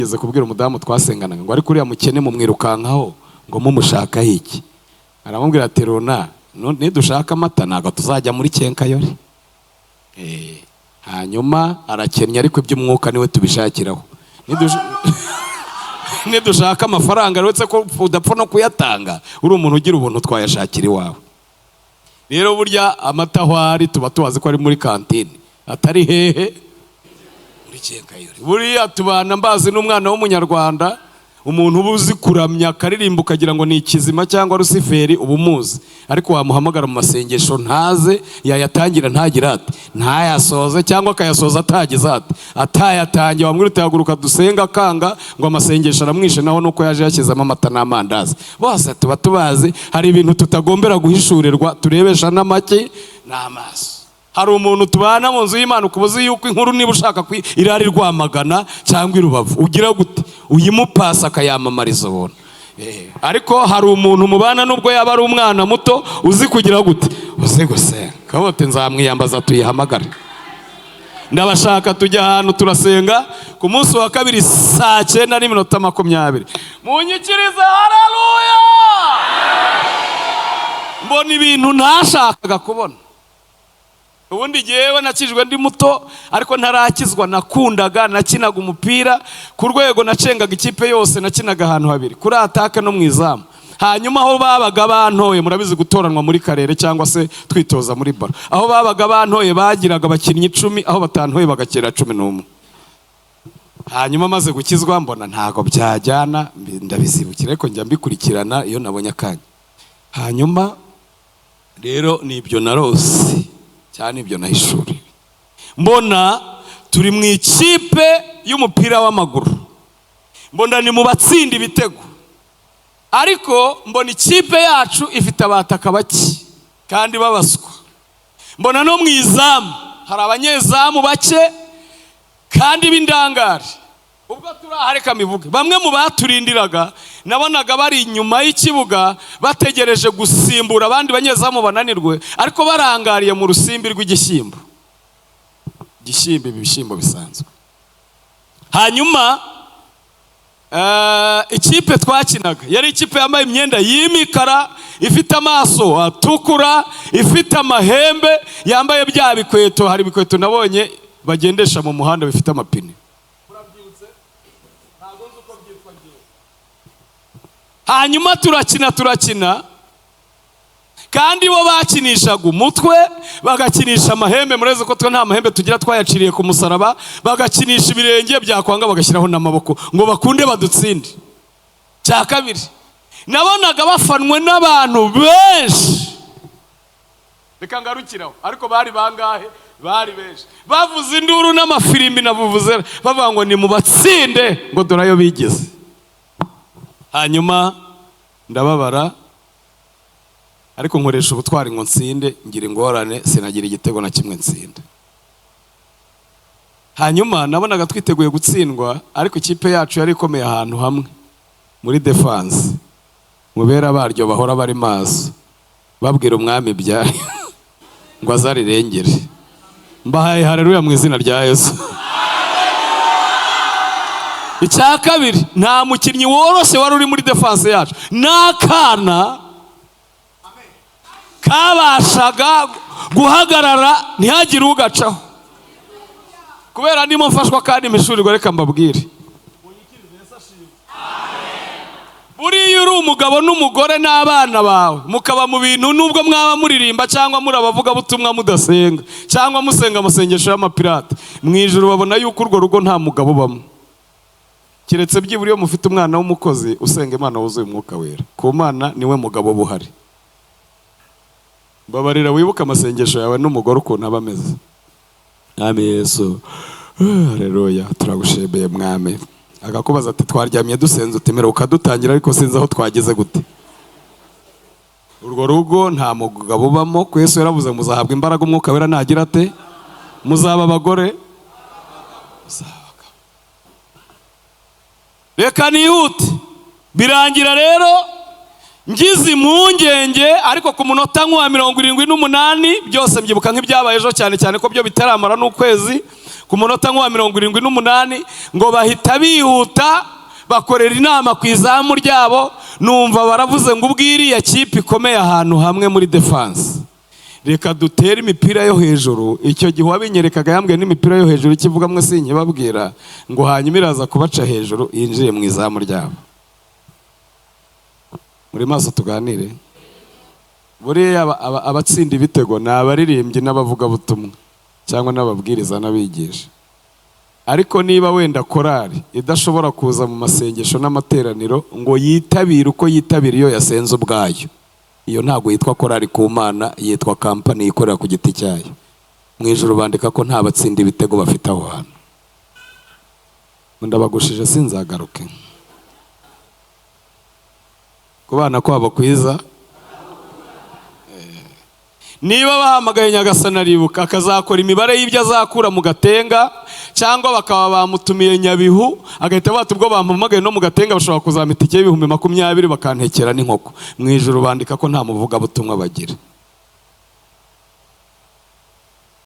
nigeze kubwira umudamu twasenganaga ngo ariko uriya mukene mu mwirukankaho ngo mumushaka iki. Aramubwira ati Rona, nidushaka amata ntago tuzajya muri Kenkayori. Hanyuma arakennye ariko iby'umwuka niwe tubishakiraho. Nidushaka amafaranga uretse ko udapfa no kuyatanga, uri umuntu ugira ubuntu twayashakira iwawe. Rero burya amata ahari tuba tubazi ko ari muri kantine, atari hehe muri Kenkayori. Buriya tubana mbazi n'umwana w'umunyarwanda, umuntu ubuzi kuramya akaririmba ukagira ngo ni ikizima cyangwa Rusiferi ubumuzi, ariko wamuhamagara mu masengesho ntaze, yayatangira ntagira ati ntayasoze, cyangwa akayasoza atagize ati atayatangiye, wamwira utahaguruka dusenga kanga ngo amasengesho aramwishe, naho nuko yaje yashyizemo amata n'amandazi. Bose tuba tubazi hari ibintu tutagombera guhishurirwa, turebesha n'amake n'amaso. Hari umuntu tubana mu nzu y'Imana ukubuze yuko inkuru niba ushaka irari Rwamagana cyangwa i Rubavu ugira gute uyimupasa akayamamariza ubona. Ariko hari umuntu mubana nubwo yaba ari umwana muto uzi kugira gute uzi gusenga, kabote nzamwiyambaza tuyihamagare. Ndabashaka tujya ahantu turasenga ku munsi wa kabiri saa 9:20 munyikirize. Haleluya! Mbona ibintu ntashakaga kubona. Ubundi jewe nakijwe ndi muto ariko ntarakizwa, nakundaga nakinaga umupira ku rwego nacengaga ikipe yose, nakinaga ahantu habiri kuri ataka no mwizamu. Hanyuma aho babaga bantoye, murabizi gutoranwa muri karere cyangwa se twitoza muri baro, aho babaga bantoye bagiraga abakinnyi 10, aho batantoye bagakira 11. Hanyuma maze gukizwa mbona ntago byajyana, ndabizibukira ariko njya mbikurikirana iyo nabonye akanya. Hanyuma rero nibyo narose cyane, ibyo nahishuri. Mbona turi mu ikipe y'umupira w'amaguru, mbona ni mu batsinda ibitego, ariko mbona ikipe yacu ifite abataka bake kandi babaswa. Mbona no mu izamu hari abanyezamu bake kandi b'indangare. Ubwo turahareka mivuge, bamwe mu baturindiraga nabonaga bari inyuma y'ikibuga bategereje gusimbura abandi banyezamu bananirwe, ariko barangariye mu rusimbi rw'igishyimbo. Ibishyimbo bisanzwe. Hanyuma ikipe twakinaga yari ikipe yambaye imyenda y'imikara, ifite amaso atukura, ifite amahembe, yambaye bya bikweto. Hari bikweto nabonye bagendesha mu muhanda bifite amapine. Hanyuma turakina kandi bo bakinishaga umutwe, bagakinisha amahembe. Mureze ko twe nta mahembe tugira, twayaciriye ku musaraba. Bagakinisha ibirenge, byakwanga bagashyiraho n'amaboko ngo bakunde badutsinde. Cya kabiri, nabonaga bafanwe n'abantu benshi, reka ngarukiraho, ariko bari bangahe? Bari benshi, bavuze induru n'amafirimbi navuvuze, bavuga ngo ni mu batsinde, ngo dorayo bigeze. Hanyuma ndababara, ariko nkoresha ubutwari ngo nsinde, ngira ingorane, sinagira igitego na kimwe nsinde. Hanyuma nabonaga twiteguye gutsindwa, ariko ikipe yacu yari ikomeye ahantu hamwe muri defense. Mubera baryo bahora bari maso, babwira umwami byayo ngo azarirengere. Mbahaye haleluya mu izina rya Yesu. Icya kabiri, nta mukinnyi woroshe wari uri muri defense yacu, n'akana kabashaga guhagarara ntihagire ugacaho, kubera ndimo mfashwa kandi imishurirwa. Reka mbabwire, buriya uri umugabo n'umugore n'abana bawe mukaba mu bintu, nubwo mwaba muririmba cyangwa muri abavuga butumwa mudasenga cyangwa musenga amasengesho y'amapirate, mu ijuru babona yuko urwo rugo nta mugabo bamwe, kiretse byibura iyo mufite umwana w'umukozi usenga Imana wuzuye umwuka wera. Ku Mana niwe mugabo buhari. Babarira wibuka amasengesho yawe n'umugore ukuntu aba ameze. Mwami Yesu, haleluya, turagushebeye mwami. Agakubaza ati twaryamye dusenze utemera ukadutangira, ariko sinzi aho twageze gute. Urwo rugo nta mugabo ubamo, ko Yesu yaravuze muzahabwa imbaraga umwuka wera nagira ate, muzaba abagore. Reka nihute, birangira rero ngize impungenge, ariko ku munota nk'uwa 78 byose mbyibuka nk'ibyabaye ejo, cyane cyane ko byo bitaramara n'ukwezi. ku munota nk'uwa 78 ngo bahita bihuta bakorera inama ku izamu ryabo, numva baravuze ngo ubwiriya kipe ikomeye ahantu hamwe muri defense, reka dutere imipira yo hejuru. Icyo gihe wabinyerekaga yambwiye n'imipira yo hejuru ikivuga mwe sinkibabwira, ngo hanyuma iraza kubaca hejuru yinjiye mu izamu ryabo. Muri maso tuganire. Buriya abatsinda ibitego ni abaririmbyi n'abavugabutumwa cyangwa n'ababwiriza n'abigisha. Ariko niba wenda korari idashobora kuza mu masengesho n'amateraniro ngo yitabire uko yitabira iyo yasenze ubwayo, iyo ntabwo yitwa korari ku Mana, yitwa kampani ikorera ku giti cyayo. Mu ijuru bandika ko nta batsinda ibitego bafite aho hantu. Ndabagushije sinzagaruke. Kubana kwabo kwiza. Niba bahamagaye Nyagasani aribuka akazakora imibare y'ibyo azakura mu Gatenga, cyangwa bakaba bamutumiye Nyabihu agahita bata ubwo bampamagaye no mu Gatenga bashobora kuzamita 20,20 bakantekera n'inkoko. Mu ijuru bandika ko nta muvuga butumwa bagira.